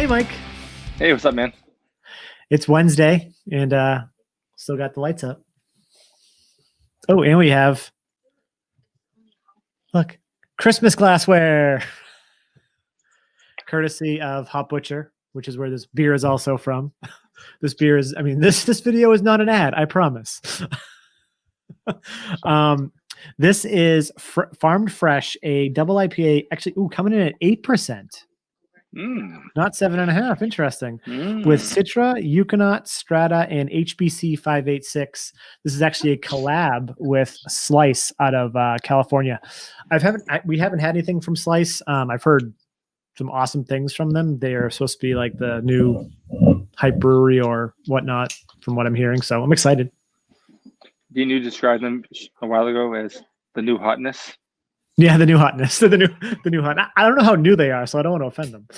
Hey, Mike. Hey, what's up, man? It's Wednesday, and still got the lights up. Oh, and we have, look, Christmas glassware, courtesy of Hop Butcher, which is where this beer is also from. This beer is, I mean, this video is not an ad, I promise. This is Farmed Fresh, a double IPA, actually, coming in at 8%. Not 7.5. Interesting. With Citra, Ekuanot, Strata, and HBC 586. This is actually a collab with Slice out of California. We haven't had anything from Slice. I've heard some awesome things from them. They are supposed to be like the new hype brewery or whatnot, from what I'm hearing. So I'm excited. Didn't you describe them a while ago as the new hotness? Yeah, the new hotness. The new hot. I don't know how new they are, so I don't want to offend them.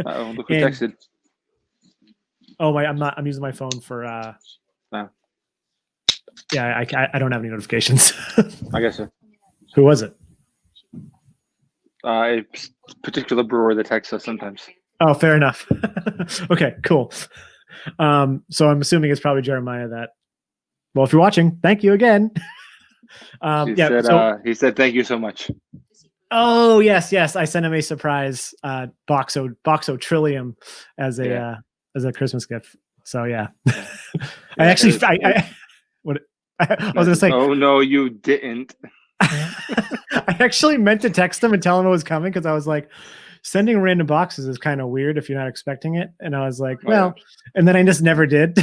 Oh, look who texted. Oh my! I'm using my phone for. Oh. Yeah, I don't have any notifications. I guess so. Who was it? A particular brewer that texts us sometimes. Oh, fair enough. Okay, cool. So I'm assuming it's probably Jeremiah that. Well, if you're watching, thank you again. He said thank you so much. Oh yes, I sent him a surprise Boxo Trillium as a Christmas gift. So yeah, I was gonna say. Oh no, you didn't. I actually meant to text him and tell him it was coming because I was like, sending random boxes is kind of weird if you're not expecting it. And I was like, well, and then I just never did.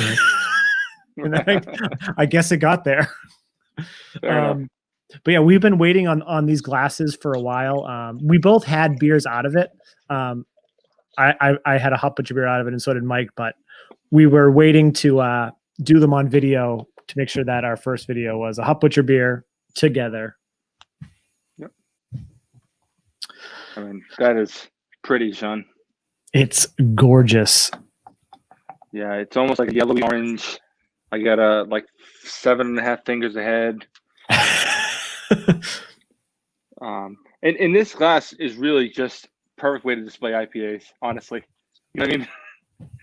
And then I guess it got there. But yeah, we've been waiting on these glasses for a while. We both had beers out of it. I had a Hop Butcher beer out of it, and so did Mike. But we were waiting to do them on video to make sure that our first video was a Hop Butcher beer together. Yep. I mean, that is pretty, Sean. It's gorgeous. Yeah, it's almost like a yellowy orange. I got like 7.5 fingers ahead. And this glass is really just perfect way to display IPAs, honestly. You know what I mean?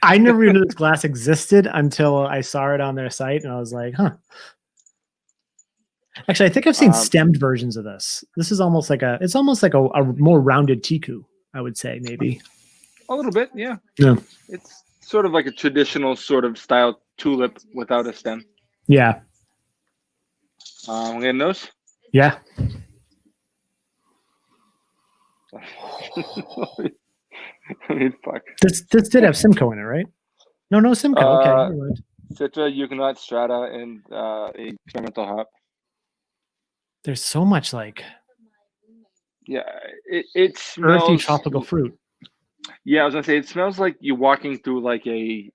I never knew this glass existed until I saw it on their site, and I was like, huh. Actually, I think I've seen stemmed versions of this. This is almost like a more rounded Tiku, I would say, maybe. A little bit, yeah. Yeah. It's sort of like a traditional sort of style tulip without a stem. Yeah. We're getting those? Yeah. I mean, fuck. This did have Simcoe in it, right? No Simcoe. Okay. Citra, Ekuanot, Strata, and a experimental hop. There's so much like. Yeah, it smells earthy tropical fruit. Yeah, I was gonna say it smells like you're walking through like a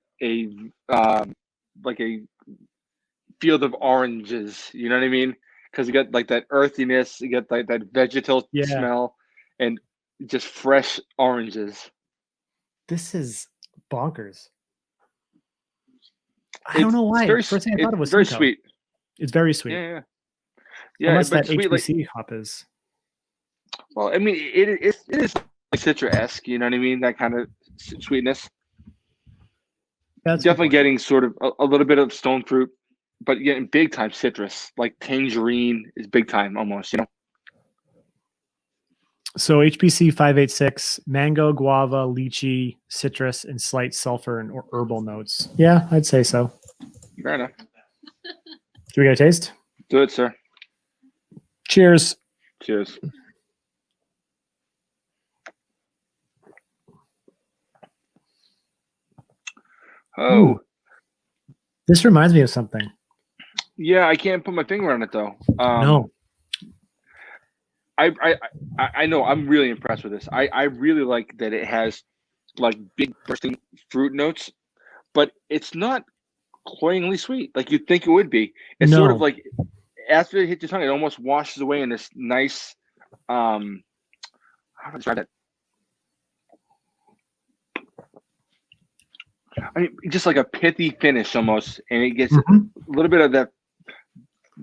field of oranges. You know what I mean? Because you got like that earthiness, you get like that vegetal smell, and just fresh oranges. This is bonkers. I don't know why. First thing I thought it was very Simcoe. sweet. It's very sweet. Yeah. Unless that sweet, HBC hop is. Well, I mean, it is like Citra-esque. You know what I mean? That kind of sweetness. That's definitely getting sort of a little bit of stone fruit, but getting big time citrus. Like tangerine is big time almost. You know. So HBC 586, mango, guava, lychee, citrus, and slight sulfur and herbal notes. Yeah, I'd say so. Fair enough. Do we get a taste? Do it, sir. Cheers. Cheers. Oh. Ooh. This reminds me of something. Yeah, I can't put my finger on it though. No. I know I'm really impressed with this. I really like that it has like big bursting fruit notes, but it's not cloyingly sweet like you'd think it would be. It's sort of like after it hits your tongue, it almost washes away in this nice how do I describe that? I mean, just like a pithy finish almost, and it gets a little bit of that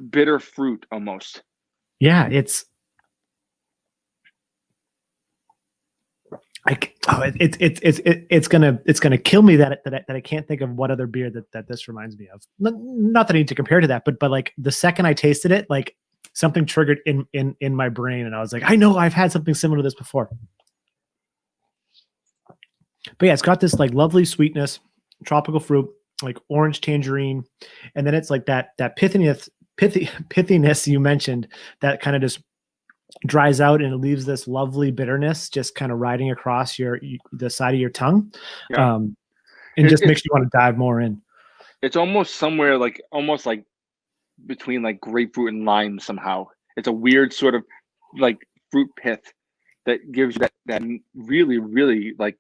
bitter fruit almost. Yeah, it's It's gonna kill me that I can't think of what other beer that this reminds me of. Not that I need to compare to that, but like the second I tasted it, like something triggered in my brain, and I was like, I know I've had something similar to this before. But yeah, it's got this like lovely sweetness, tropical fruit, like orange tangerine, and then it's like that pithiness you mentioned that kind of just dries out and it leaves this lovely bitterness just kind of riding across the side of your tongue. Yeah. And just makes you want to dive more in. It's almost somewhere like between like grapefruit and lime somehow. It's a weird sort of like fruit pith that gives you that really, really like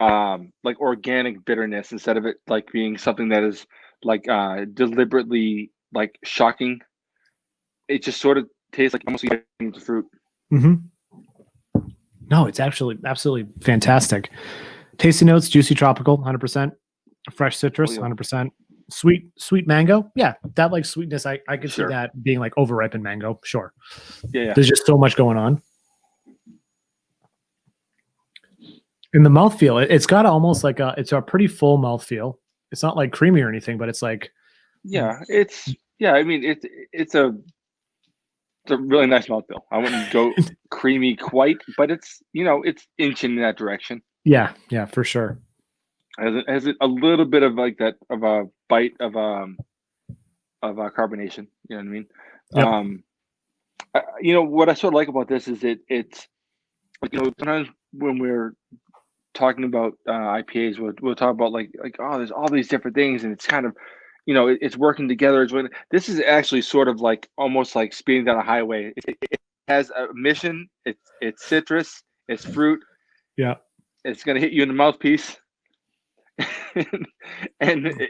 organic bitterness instead of it like being something that is like deliberately like shocking. It just sort of tastes like almost like the fruit. Mm-hmm. No, it's actually absolutely fantastic. Tasty notes: juicy tropical, 100%. Fresh citrus, 100%. Sweet mango. Yeah, that like sweetness. I could see that being like overripened mango. Sure. Yeah. There's just so much going on. In the mouthfeel, it's got almost like it's a pretty full mouthfeel. It's not like creamy or anything, but it's like. Yeah, I mean, it's a really nice mouthfeel. I wouldn't go creamy quite, but it's inching in that direction. Yeah, for sure. Has a little bit of like that of a bite of carbonation. You know what I mean? Yep. What I sort of like about this is it's like sometimes when we're talking about IPAs, we'll talk about like oh, there's all these different things, and it's kind of it's working together. This is actually sort of like almost like speeding down a highway. It has a mission. It's citrus. It's fruit. Yeah. It's gonna hit you in the mouthpiece, and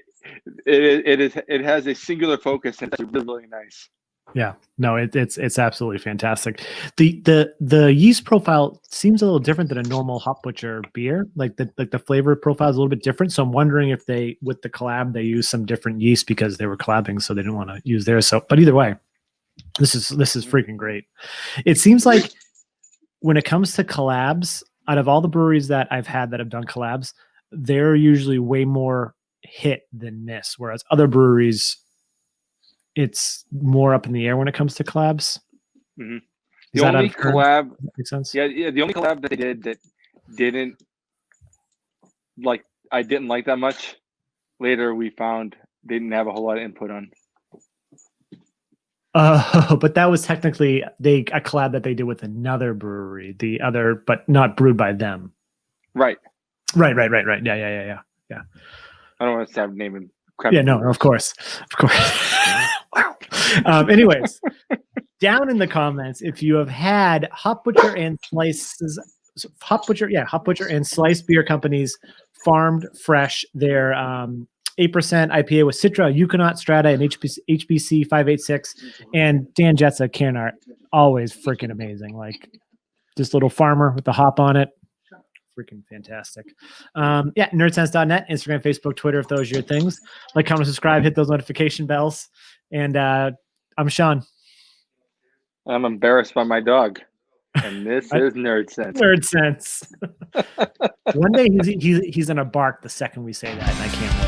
it has a singular focus, and it's really, really nice. Yeah, no, it's absolutely fantastic. The yeast profile seems a little different than a normal Hop Butcher beer. Like the flavor profile is a little bit different. So I'm wondering if with the collab they use some different yeast because they were collabing, so they didn't want to use theirs. So, but either way, this is freaking great. It seems like when it comes to collabs, out of all the breweries that I've had that have done collabs, they're usually way more hit than miss. Whereas other breweries, it's more up in the air when it comes to collabs. Mm-hmm. The only collab makes sense. Yeah. The only collab that they did that didn't like, I didn't like that much. Later, we found they didn't have a whole lot of input on. But that was technically a collab that they did with another brewery. But not brewed by them. Right. Right. Yeah. I don't want to start naming. Yeah. No. Of course. Wow. Anyways, down in the comments, if you have had Hop Butcher and Slice Beer Company's farmed fresh, their 8% IPA with Citra, Ekuanot, Strata, and HBC 586, and Dan Jetsa can art, always freaking amazing. Like this little farmer with the hop on it. Freaking fantastic. Nerdsense.net, Instagram, Facebook, Twitter, if those are your things. Like, comment, subscribe, hit those notification bells. And I'm Sean. I'm embarrassed by my dog. And this is Nerdsense. Nerdsense. One day he's gonna bark the second we say that, and I can't wait.